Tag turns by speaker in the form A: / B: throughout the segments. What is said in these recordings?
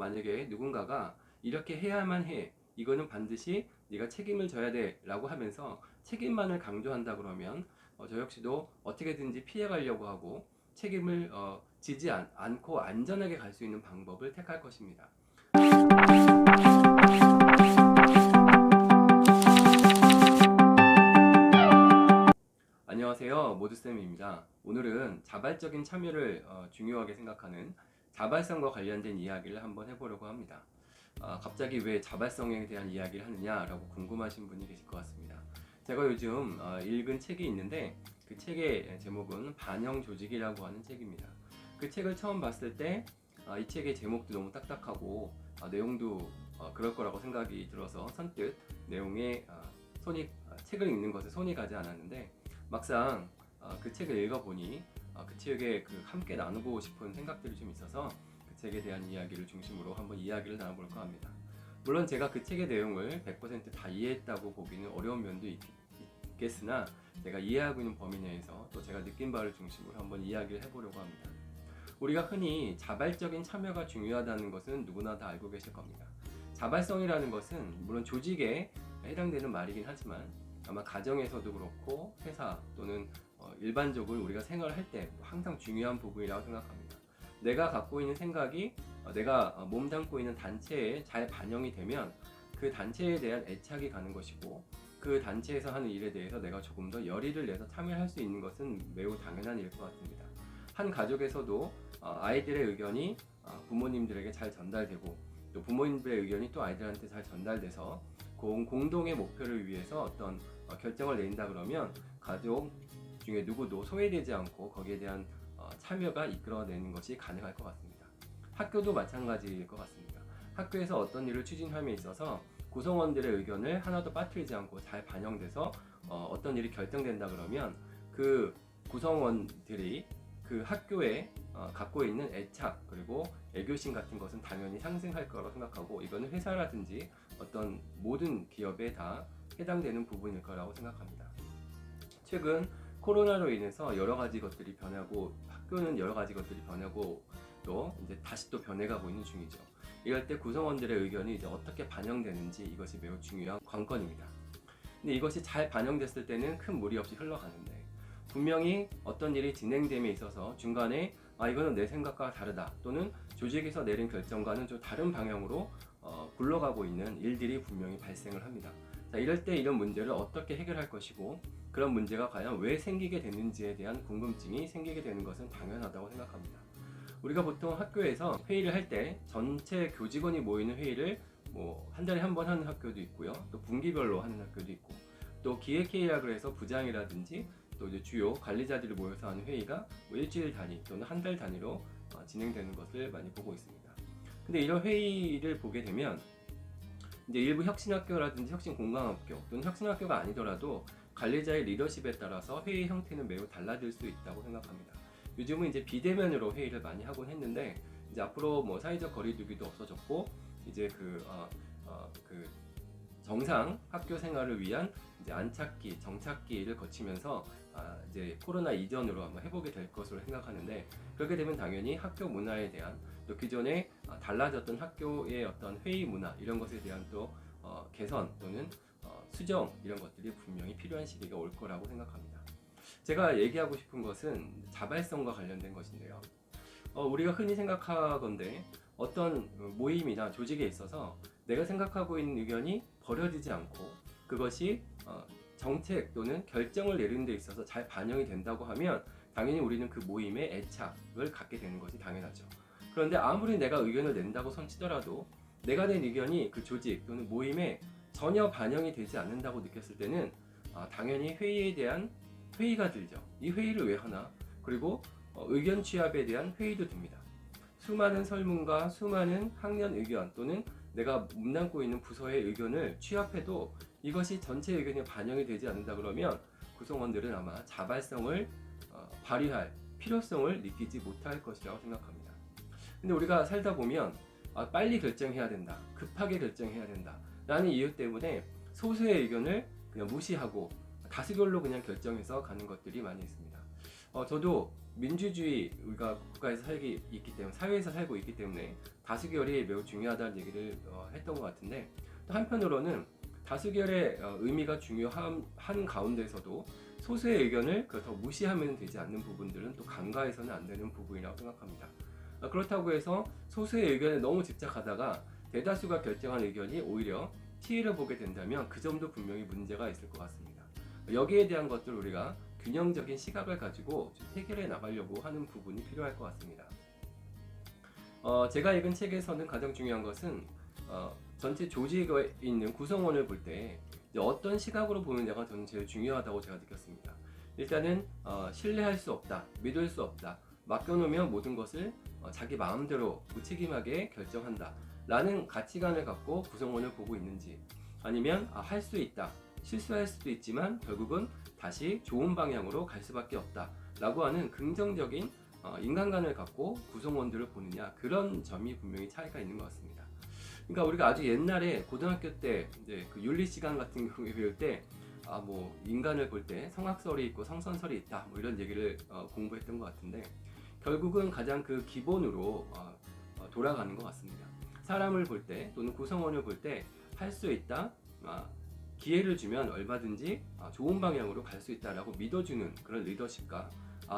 A: 만약에 누군가가 이렇게 해야만 해, 이거는 반드시 네가 책임을 져야 돼 라고 하면서 책임만을 강조한다 그러면 저 역시도 어떻게든지 피해가려고 하고 책임을 지지 않고 안전하게 갈 수 있는 방법을 택할 것입니다. 안녕하세요, 모두쌤입니다. 오늘은 자발적인 참여를 중요하게 생각하는 자발성과 관련된 이야기를 한번 해보려고 합니다. 갑자기 왜 자발성에 대한 이야기를 하느냐라고 궁금하신 분이 계실 것 같습니다. 제가 요즘 읽은 책이 있는데 그 책의 제목은 반영조직이라고 하는 책입니다. 그 책을 처음 봤을 때 이 책의 제목도 너무 딱딱하고 내용도 그럴 거라고 생각이 들어서 선뜻 내용에 책을 읽는 것에 손이 가지 않았는데 막상 그 책을 읽어보니 그 책에 함께 나누고 싶은 생각들이 좀 있어서 그 책에 대한 이야기를 중심으로 한번 이야기를 나눠볼까 합니다. 물론 제가 그 책의 내용을 100%다 이해했다고 보기는 어려운 면도 있겠으나 제가 이해하고 있는 범위 내에서 또 제가 느낀 바를 중심으로 한번 이야기를 해보려고 합니다. 우리가 흔히 자발적인 참여가 중요하다는 것은 누구나 다 알고 계실 겁니다. 자발성이라는 것은 물론 조직에 해당되는 말이긴 하지만 아마 가정에서도 그렇고 회사 또는 일반적으로 우리가 생활할 때 항상 중요한 부분이라고 생각합니다. 내가 갖고 있는 생각이 내가 몸담고 있는 단체에 잘 반영이 되면 그 단체에 대한 애착이 가는 것이고 그 단체에서 하는 일에 대해서 내가 조금 더 열의를 내서 참여할 수 있는 것은 매우 당연한 일일 것 같습니다. 한 가족에서도 아이들의 의견이 부모님들에게 잘 전달되고 또 부모님들의 의견이 또 아이들한테 잘 전달돼서 공동의 목표를 위해서 어떤 결정을 내린다 그러면 가족 중에 누구도 소외되지 않고 거기에 대한 참여가 이끌어내는 것이 가능할 것 같습니다. 학교도 마찬가지일 것 같습니다. 학교에서 어떤 일을 추진함에 있어서 구성원들의 의견을 하나도 빠뜨리지 않고 잘 반영돼서 어떤 일이 결정된다 그러면 그 구성원들이 그 학교에 갖고 있는 애착 그리고 애교심 같은 것은 당연히 상승할 거라고 생각하고 이거는 회사라든지 어떤 모든 기업에 다 해당되는 부분일 거라고 생각합니다. 최근 코로나로 인해서 여러 가지 것들이 변하고 학교는 여러 가지 것들이 변하고 또 이제 다시 또 변해가고 있는 중이죠. 이럴 때 구성원들의 의견이 이제 어떻게 반영되는지 이것이 매우 중요한 관건입니다. 근데 이것이 잘 반영됐을 때는 큰 무리 없이 흘러가는데 분명히 어떤 일이 진행됨에 있어서 중간에 이거는 내 생각과 다르다 또는 조직에서 내린 결정과는 좀 다른 방향으로 굴러가고 있는 일들이 분명히 발생을 합니다. 자, 이럴 때 이런 문제를 어떻게 해결할 것이고 그런 문제가 과연 왜 생기게 되는지에 대한 궁금증이 생기게 되는 것은 당연하다고 생각합니다. 우리가 보통 학교에서 회의를 할 때 전체 교직원이 모이는 회의를 한 달에 한 번 하는 학교도 있고요. 또 분기별로 하는 학교도 있고 또 기획회의라 그래서 부장이라든지 또 이제 주요 관리자들이 모여서 하는 회의가 일주일 단위 또는 한 달 단위로 진행되는 것을 많이 보고 있습니다. 근데 이런 회의를 보게 되면 이제 일부 혁신학교라든지 혁신공강학교 또는 혁신학교가 아니더라도 관리자의 리더십에 따라서 회의 형태는 매우 달라질 수 있다고 생각합니다. 요즘은 이제 비대면으로 회의를 많이 하곤 했는데 이제 앞으로 사회적 거리두기도 없어졌고 이제 그 정상 학교 생활을 위한 이제 안착기, 정착기를 거치면서 이제 코로나 이전으로 한번 해보게 될 것으로 생각하는데 그렇게 되면 당연히 학교 문화에 대한 또 기존에 달라졌던 학교의 어떤 회의 문화 이런 것에 대한 또 개선 또는 수정 이런 것들이 분명히 필요한 시기가 올 거라고 생각합니다. 제가 얘기하고 싶은 것은 자발성과 관련된 것인데요. 우리가 흔히 생각하건대 어떤 모임이나 조직에 있어서 내가 생각하고 있는 의견이 버려지지 않고 그것이 정책 또는 결정을 내리는 데 있어서 잘 반영이 된다고 하면 당연히 우리는 그 모임에 애착을 갖게 되는 것이 당연하죠. 그런데 아무리 내가 의견을 낸다고 손치더라도 내가 낸 의견이 그 조직 또는 모임에 전혀 반영이 되지 않는다고 느꼈을 때는 당연히 회의에 대한 회의가 들죠. 이 회의를 왜 하나? 그리고 의견 취합에 대한 회의도 듭니다. 수많은 설문과 수많은 학년 의견 또는 내가 몸담고 있는 부서의 의견을 취합해도 이것이 전체 의견이 반영이 되지 않는다 그러면 구성원들은 아마 자발성을 발휘할 필요성을 느끼지 못할 것이라고 생각합니다. 근데 우리가 살다 보면 빨리 결정해야 된다, 급하게 결정해야 된다 라는 이유 때문에 소수의 의견을 그냥 무시하고 다수결로 그냥 결정해서 가는 것들이 많이 있습니다. 저도 민주주의 우리가 국가에서 살기 있기 때문에 사회에서 살고 있기 때문에 다수결이 매우 중요하다는 얘기를 했던 것 같은데 또 한편으로는 다수결의 의미가 중요한 가운데서도 소수의 의견을 그렇다고 무시하면 되지 않는 부분들은 또 간과해서는 안 되는 부분이라고 생각합니다. 그렇다고 해서 소수의 의견에 너무 집착하다가 대다수가 결정한 의견이 오히려 피해를 보게 된다면 그 점도 분명히 문제가 있을 것 같습니다. 여기에 대한 것들 우리가 균형적인 시각을 가지고 좀 해결해 나가려고 하는 부분이 필요할 것 같습니다. 제가 읽은 책에서는 가장 중요한 것은 전체 조직에 있는 구성원을 볼 때 어떤 시각으로 보느냐가 저는 제일 중요하다고 제가 느꼈습니다. 일단은 신뢰할 수 없다, 믿을 수 없다, 맡겨놓으면 모든 것을 자기 마음대로 무책임하게 결정한다 라는 가치관을 갖고 구성원을 보고 있는지, 아니면 할 수 있다, 실수할 수도 있지만 결국은 다시 좋은 방향으로 갈 수밖에 없다 라고 하는 긍정적인 인간관을 갖고 구성원들을 보느냐, 그런 점이 분명히 차이가 있는 것 같습니다. 그러니까 우리가 아주 옛날에 고등학교 때 이제 그 윤리 시간 같은 경우에 배울 때 뭐 인간을 볼 때 성악설이 있고 성선설이 있다 뭐 이런 얘기를 공부했던 것 같은데 결국은 가장 그 기본으로 돌아가는 것 같습니다. 사람을 볼 때 또는 구성원을 볼 때 할 수 있다, 기회를 주면 얼마든지 좋은 방향으로 갈 수 있다라고 믿어주는 그런 리더십과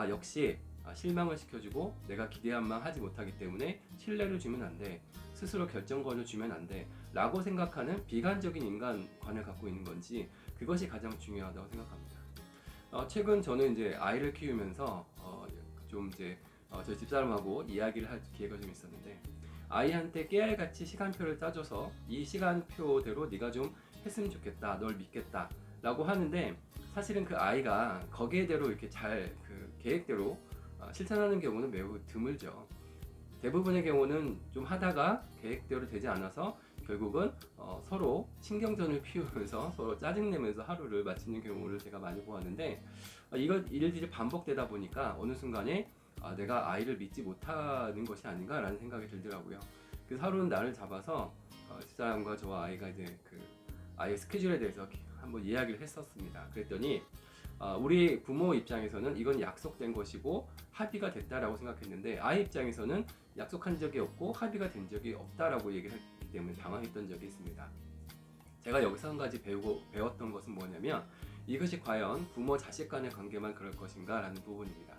A: 역시 실망을 시켜주고 내가 기대한 만 하지 못하기 때문에 신뢰를 주면 안 돼, 스스로 결정권을 주면 안 돼 라고 생각하는 비관적인 인간관을 갖고 있는 건지, 그것이 가장 중요하다고 생각합니다. 최근 저는 이제 아이를 키우면서 좀 이제 저희 집사람하고 이야기를 할 기회가 좀 있었는데, 아이한테 깨알같이 시간표를 짜줘서 이 시간표대로 네가 좀 했으면 좋겠다, 널 믿겠다 라고 하는데 사실은 그 아이가 거기에대로 이렇게 잘 그 계획대로 실천하는 경우는 매우 드물죠. 대부분의 경우는 좀 하다가 계획대로 되지 않아서 결국은 서로 신경전을 피우면서 서로 짜증내면서 하루를 마치는 경우를 제가 많이 보았는데, 일들이 반복되다 보니까 어느 순간에 내가 아이를 믿지 못하는 것이 아닌가라는 생각이 들더라고요. 그래서 하루는 날을 잡아서 집사람과 저와 아이가 이제 그 아이의 스케줄에 대해서 한번 이야기를 했었습니다. 그랬더니 우리 부모 입장에서는 이건 약속된 것이고 합의가 됐다라고 생각했는데 아이 입장에서는 약속한 적이 없고 합의가 된 적이 없다라고 얘기를 했기 때문에 당황했던 적이 있습니다. 제가 여기서 한 가지 배웠던 것은 뭐냐면 이것이 과연 부모 자식 간의 관계만 그럴 것인가 라는 부분입니다.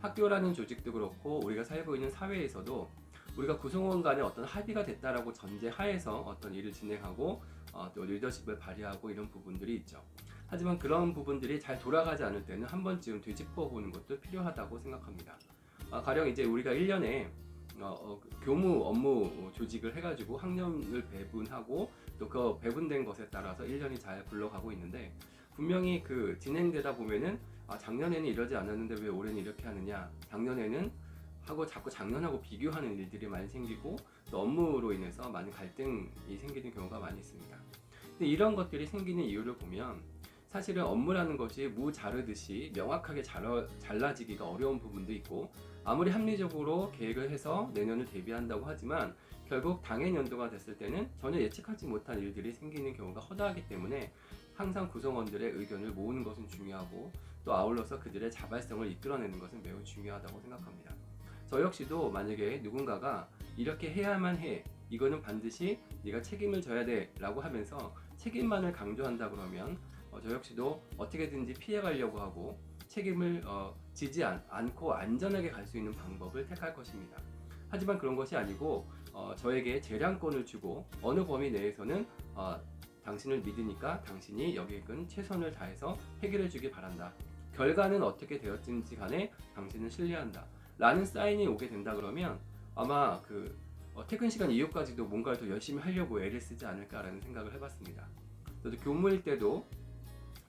A: 학교라는 조직도 그렇고 우리가 살고 있는 사회에서도 우리가 구성원 간에 어떤 합의가 됐다라고 전제하에서 어떤 일을 진행하고 또 리더십을 발휘하고 이런 부분들이 있죠. 하지만 그런 부분들이 잘 돌아가지 않을 때는 한 번쯤 되짚어 보는 것도 필요하다고 생각합니다. 가령 이제 우리가 1년에 교무 업무 조직을 해가지고 학년을 배분하고 또 그 배분된 것에 따라서 1년이 잘 굴러가고 있는데, 분명히 그 진행되다 보면은 작년에는 이러지 않았는데 왜 올해는 이렇게 하느냐, 작년에는 하고 자꾸 작년하고 비교하는 일들이 많이 생기고 또 업무로 인해서 많은 갈등이 생기는 경우가 많이 있습니다. 근데 이런 것들이 생기는 이유를 보면 사실은 업무라는 것이 무 자르듯이 명확하게 잘라지기가 어려운 부분도 있고, 아무리 합리적으로 계획을 해서 내년을 대비한다고 하지만 결국 당해 연도가 됐을 때는 전혀 예측하지 못한 일들이 생기는 경우가 허다하기 때문에 항상 구성원들의 의견을 모으는 것은 중요하고 또 아울러서 그들의 자발성을 이끌어내는 것은 매우 중요하다고 생각합니다. 저 역시도 만약에 누군가가 이렇게 해야만 해, 이거는 반드시 네가 책임을 져야 돼 라고 하면서 책임만을 강조한다 그러면 저 역시도 어떻게든지 피해가려고 하고 책임을 지지 않고 안전하게 갈 수 있는 방법을 택할 것입니다. 하지만 그런 것이 아니고 저에게 재량권을 주고 어느 범위 내에서는 당신을 믿으니까 당신이 여기에는 최선을 다해서 해결해 주기 바란다, 결과는 어떻게 되었든지 간에 당신을 신뢰한다 라는 사인이 오게 된다 그러면 아마 그 퇴근 시간 이후까지도 뭔가를 더 열심히 하려고 애를 쓰지 않을까라는 생각을 해봤습니다. 저도 교무일 때도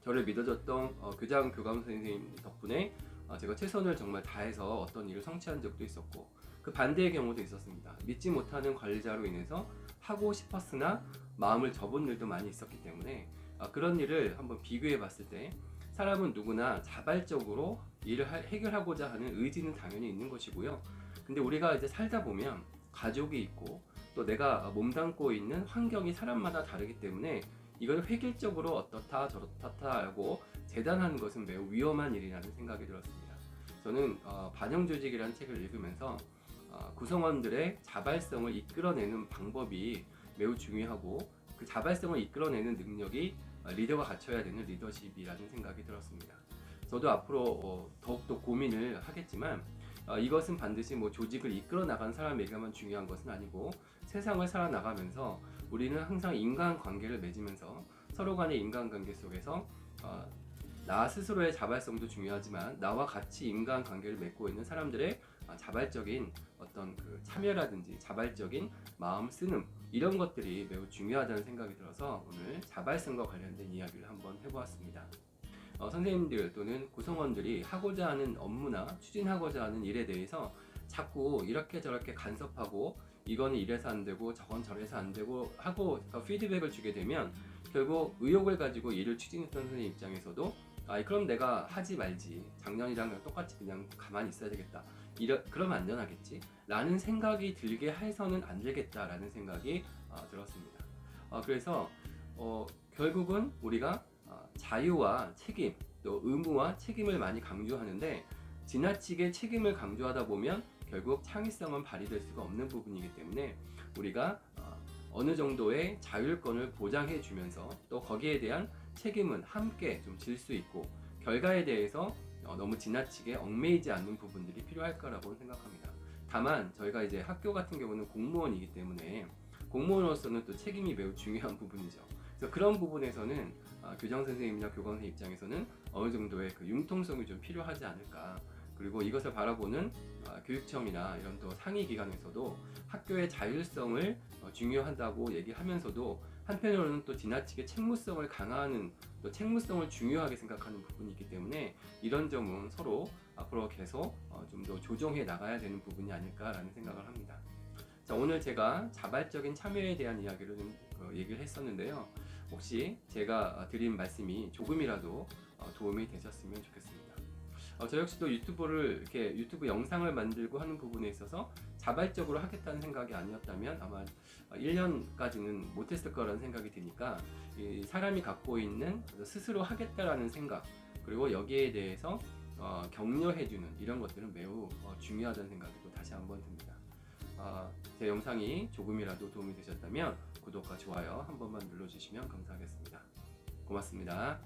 A: 저를 믿어줬던 교장 교감 선생님 덕분에 제가 최선을 정말 다해서 어떤 일을 성취한 적도 있었고, 그 반대의 경우도 있었습니다. 믿지 못하는 관리자로 인해서 하고 싶었으나 마음을 접은 일도 많이 있었기 때문에 그런 일을 한번 비교해 봤을 때 사람은 누구나 자발적으로 일을 해결하고자 하는 의지는 당연히 있는 것이고요. 근데 우리가 이제 살다 보면 가족이 있고 또 내가 몸담고 있는 환경이 사람마다 다르기 때문에 이걸 획일적으로 어떻다 저렇다 하고 재단하는 것은 매우 위험한 일이라는 생각이 들었습니다. 저는 반영조직이라는 책을 읽으면서 구성원들의 자발성을 이끌어내는 방법이 매우 중요하고, 그 자발성을 이끌어내는 능력이 리더가 갖춰야 되는 리더십이라는 생각이 들었습니다. 저도 앞으로 더욱더 고민을 하겠지만, 이것은 반드시 뭐 조직을 이끌어 나간 사람에게만 중요한 것은 아니고, 세상을 살아나가면서 우리는 항상 인간관계를 맺으면서 서로 간의 인간관계 속에서 나 스스로의 자발성도 중요하지만 나와 같이 인간관계를 맺고 있는 사람들의 자발적인 어떤 그 참여라든지 자발적인 마음 쓰는 이런 것들이 매우 중요하다는 생각이 들어서 오늘 자발성과 관련된 이야기를 한번 해보았습니다. 선생님들 또는 구성원들이 하고자 하는 업무나 추진하고자 하는 일에 대해서 자꾸 이렇게 저렇게 간섭하고 이거는 이래서 안 되고 저건 저래서 안 되고 하고 피드백을 주게 되면 결국 의욕을 가지고 일을 추진했던 선생님 입장에서도 그럼 내가 하지 말지, 작년이랑 똑같이 그냥 가만히 있어야 되겠다, 그러면 안전하겠지 라는 생각이 들게 해서는 안 되겠다라는 생각이 들었습니다. 그래서 결국은 우리가 자유와 책임, 또 의무와 책임을 많이 강조하는데, 지나치게 책임을 강조하다 보면 결국 창의성은 발휘될 수가 없는 부분이기 때문에 우리가 어느 정도의 자율권을 보장해 주면서 또 거기에 대한 책임은 함께 좀 질 수 있고, 결과에 대해서 너무 지나치게 얽매이지 않는 부분들이 필요할 거라고 생각합니다. 다만 저희가 이제 학교 같은 경우는 공무원이기 때문에 공무원으로서는 또 책임이 매우 중요한 부분이죠. 그래서 그런 부분에서는 교장 선생님이나 교감 선생님 입장에서는 어느 정도의 그 융통성이 좀 필요하지 않을까. 그리고 이것을 바라보는 교육청이나 이런 또 상위 기관에서도 학교의 자율성을 중요하다고 얘기하면서도 한편으로는 또 지나치게 책무성을 강화하는, 또 책무성을 중요하게 생각하는 부분이 있기 때문에 이런 점은 서로 앞으로 계속 좀 더 조정해 나가야 되는 부분이 아닐까라는 생각을 합니다. 자, 오늘 제가 자발적인 참여에 대한 이야기를 좀 얘기를 했었는데요. 혹시 제가 드린 말씀이 조금이라도 도움이 되셨으면 좋겠습니다. 저 역시도 유튜브 영상을 만들고 하는 부분에 있어서 자발적으로 하겠다는 생각이 아니었다면 아마 1년까지는 못했을 거라는 생각이 드니까, 이 사람이 갖고 있는 스스로 하겠다라는 생각, 그리고 여기에 대해서 격려해주는 이런 것들은 매우 중요하다는 생각이 또 다시 한번 듭니다. 제 영상이 조금이라도 도움이 되셨다면 구독과 좋아요 한 번만 눌러주시면 감사하겠습니다. 고맙습니다.